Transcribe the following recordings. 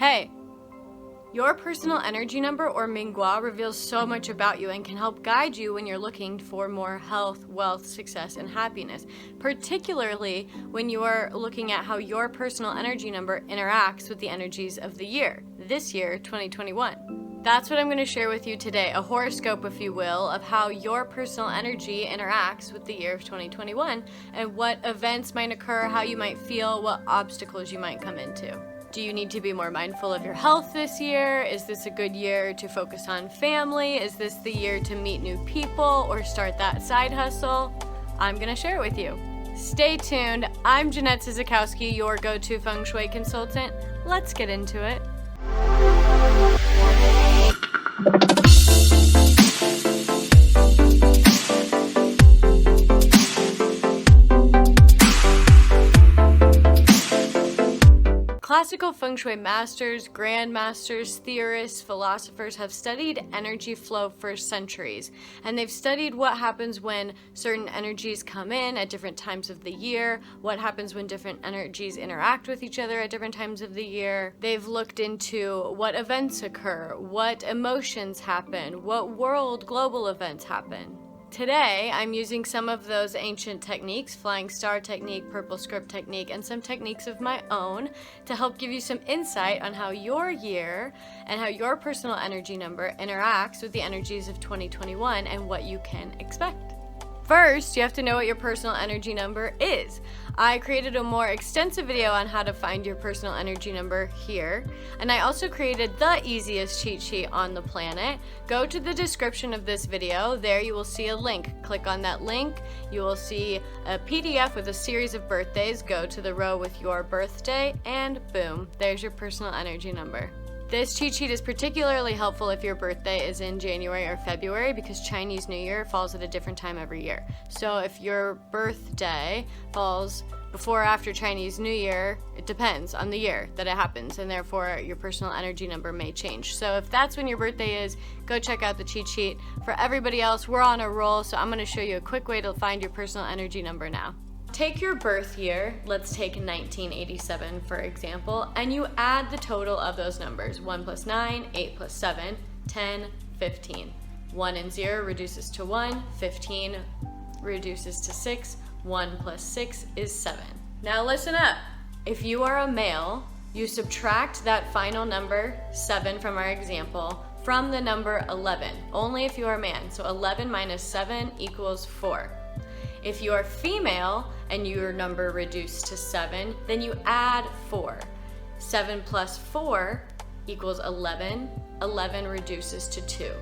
Hey, your personal energy number, or Ming Gua, reveals so much about you and can help guide you when you're looking for more health, wealth, success, and happiness, particularly when you are looking at how your personal energy number interacts with the energies of the year, this year, 2021. That's what I'm going to share with you today, a horoscope, if you will, of how your personal energy interacts with the year of 2021 and what events might occur, how you might feel, what obstacles you might come into. Do you need to be more mindful of your health this year? Is this a good year to focus on family? Is this the year to meet new people or start that side hustle? I'm going to share it with you. Stay tuned. I'm Jeanette Sizikowski, your go-to feng shui consultant. Let's get into it. Classical feng shui masters, grandmasters, theorists, philosophers have studied energy flow for centuries, and they've studied what happens when certain energies come in at different times of the year, what happens when different energies interact with each other at different times of the year. They've looked into what events occur, what emotions happen, what global events happen. Today, I'm using some of those ancient techniques, flying star technique, purple script technique, and some techniques of my own to help give you some insight on how your year and how your personal energy number interacts with the energies of 2021 and what you can expect. First, you have to know what your personal energy number is. I created a more extensive video on how to find your personal energy number here, and I also created the easiest cheat sheet on the planet. Go to the description of this video. There you will see a link. Click on that link. You will see a PDF with a series of birthdays. Go to the row with your birthday, and boom, there's your personal energy number. This cheat sheet is particularly helpful if your birthday is in January or February because Chinese New Year falls at a different time every year. So if your birthday falls before or after Chinese New Year, it depends on the year that it happens, and therefore your personal energy number may change. So if that's when your birthday is, go check out the cheat sheet. For everybody else, we're on a roll, so I'm going to show you a quick way to find your personal energy number now. Take your birth year, let's take 1987 for example, and you add the total of those numbers. 1 plus 9, 8 plus 7, 10, 15. 1 and 0 reduces to 1, 15 reduces to 6, 1 plus 6 is 7. Now listen up. If you are a male, you subtract that final number, 7 from our example, from the number 11, only if you are a man. So 11 minus 7 equals 4. If you are female and your number reduced to 7, then you add 4. 7 plus 4 equals 11. 11 reduces to 2.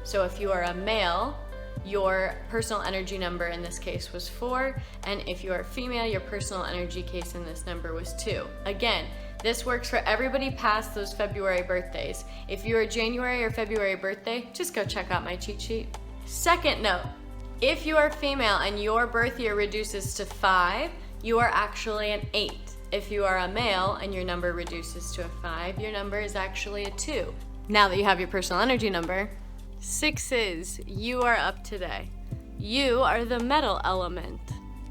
So if you are a male, your personal energy number in this case was 4, and if you are female, your personal energy case in this number was 2. Again, this works for everybody past those February birthdays. If you're a January or February birthday, just go check out my cheat sheet. Second note. If you are female and your birth year reduces to 5, you are actually an 8. If you are a male and your number reduces to a 5, your number is actually a 2. Now that you have your personal energy number, 6s, you are up today. You are the metal element.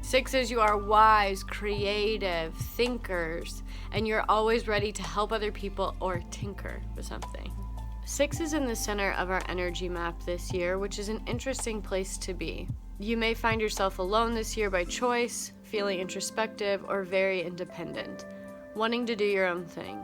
6s, you are wise, creative, thinkers, and you're always ready to help other people or tinker with something. 6 is in the center of our energy map this year, which is an interesting place to be. You may find yourself alone this year by choice, feeling introspective or very independent, wanting to do your own thing.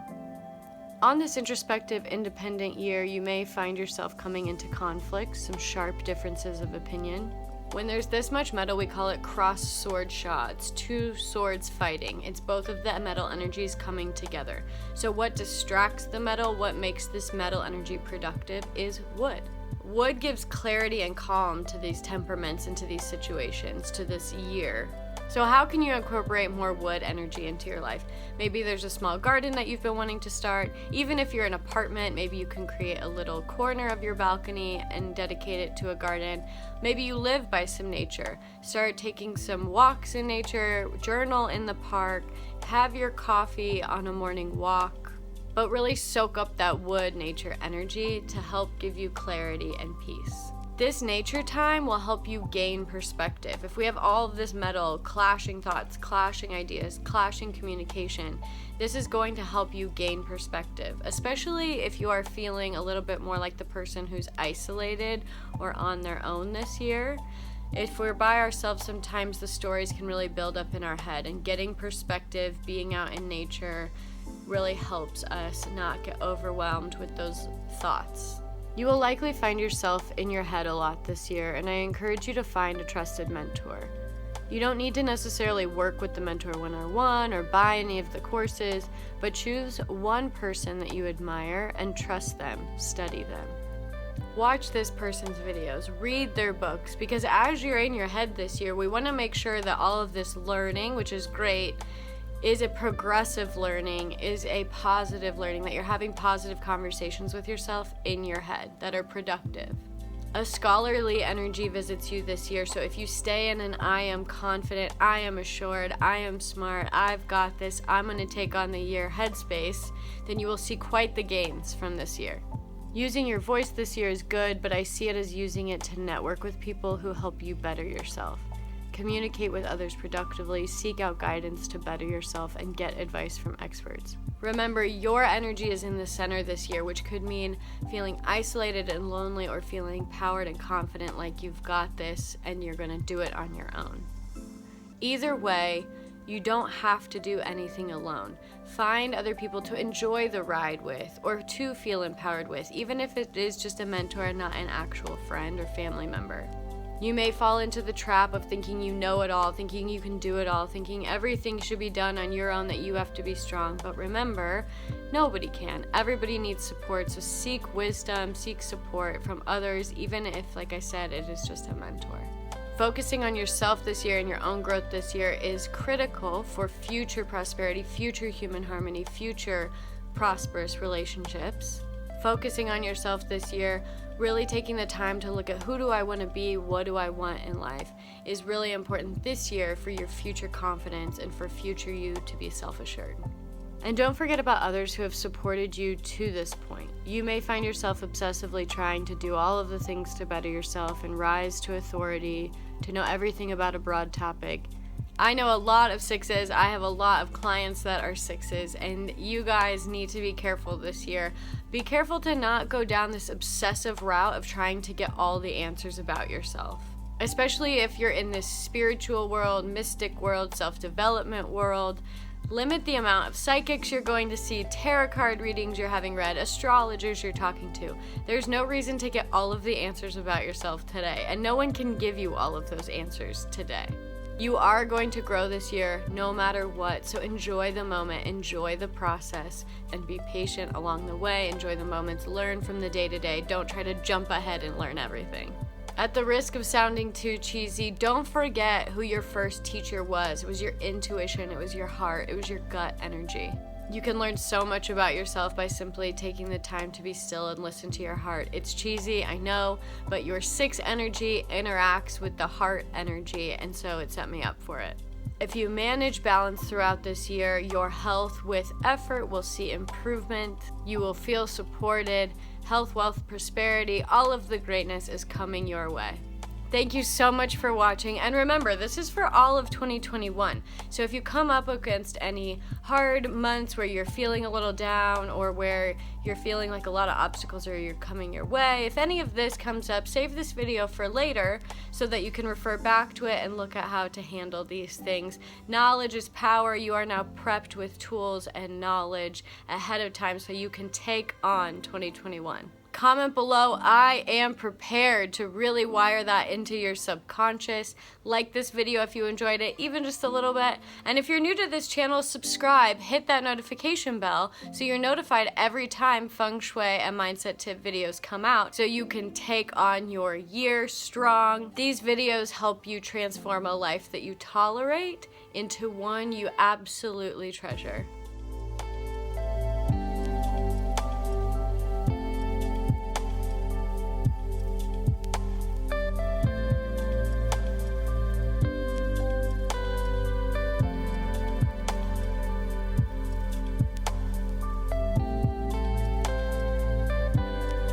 On this introspective, independent year, you may find yourself coming into conflict, some sharp differences of opinion. When there's this much metal, we call it cross sword shah. It's two swords fighting. It's both of the metal energies coming together. So what distracts the metal, what makes this metal energy productive, is wood. Wood gives clarity and calm to these temperaments and to these situations, to this year. So how can you incorporate more wood energy into your life? Maybe there's a small garden that you've been wanting to start. Even if you're an apartment, maybe you can create a little corner of your balcony and dedicate it to a garden. Maybe you live by some nature. Start taking some walks in nature, journal in the park, have your coffee on a morning walk, but really soak up that wood nature energy to help give you clarity and peace. This nature time will help you gain perspective. If we have all of this metal, clashing thoughts, clashing ideas, clashing communication, this is going to help you gain perspective, especially if you are feeling a little bit more like the person who's isolated or on their own this year. If we're by ourselves, sometimes the stories can really build up in our head, and getting perspective, being out in nature, really helps us not get overwhelmed with those thoughts. You will likely find yourself in your head a lot this year, and I encourage you to find a trusted mentor. You don't need to necessarily work with the mentor one-on-one or buy any of the courses, but choose one person that you admire and trust them, study them. Watch this person's videos, read their books, because as you're in your head this year, we want to make sure that all of this learning, which is great, is a progressive learning, is a positive learning, that you're having positive conversations with yourself in your head that are productive. A scholarly energy visits you this year, so if you stay in an I am confident, I am assured, I am smart, I've got this, I'm going to take on the year headspace, then you will see quite the gains from this year. Using your voice this year is good, but I see it as using it to network with people who help you better yourself. Communicate with others productively, seek out guidance to better yourself, and get advice from experts. Remember, your energy is in the center this year, which could mean feeling isolated and lonely, or feeling empowered and confident like you've got this and you're going to do it on your own. Either way, you don't have to do anything alone. Find other people to enjoy the ride with, or to feel empowered with, even if it is just a mentor and not an actual friend or family member. You may fall into the trap of thinking you know it all, thinking you can do it all, thinking everything should be done on your own, that you have to be strong. But remember, nobody can. Everybody needs support, so seek wisdom, seek support from others, even if, like I said, it is just a mentor. Focusing on yourself this year and your own growth this year is critical for future prosperity, future human harmony, future prosperous relationships. Focusing on yourself this year, really taking the time to look at who do I want to be, what do I want in life, is really important this year for your future confidence and for future you to be self-assured. And don't forget about others who have supported you to this point. You may find yourself obsessively trying to do all of the things to better yourself and rise to authority, to know everything about a broad topic. I know a lot of sixes. I have a lot of clients that are sixes, and you guys need to be careful this year. Be careful to not go down this obsessive route of trying to get all the answers about yourself. Especially if you're in this spiritual world, mystic world, self-development world. Limit the amount of psychics you're going to see, tarot card readings you're having read, astrologers you're talking to. There's no reason to get all of the answers about yourself today, and no one can give you all of those answers today. You are going to grow this year no matter what, so enjoy the moment, enjoy the process, and be patient along the way. Enjoy the moments, learn from the day-to-day. Don't try to jump ahead and learn everything. At the risk of sounding too cheesy, don't forget who your first teacher was. It was your intuition, it was your heart, it was your gut energy. You can learn so much about yourself by simply taking the time to be still and listen to your heart. It's cheesy, I know, but your 6 energy interacts with the heart energy, and so it set me up for it. If you manage balance throughout this year, your health with effort will see improvement. You will feel supported. Health, wealth, prosperity, all of the greatness is coming your way. Thank you so much for watching, and remember, this is for all of 2021. So if you come up against any hard months where you're feeling a little down, or where you're feeling like a lot of obstacles are coming your way, if any of this comes up, save this video for later so that you can refer back to it and look at how to handle these things. Knowledge is power. You are now prepped with tools and knowledge ahead of time so you can take on 2021. Comment below, I am prepared, to really wire that into your subconscious. Like this video if you enjoyed it, even just a little bit. And if you're new to this channel, subscribe, hit that notification bell so you're notified every time feng shui and mindset tip videos come out, so you can take on your year strong. These videos help you transform a life that you tolerate into one you absolutely treasure.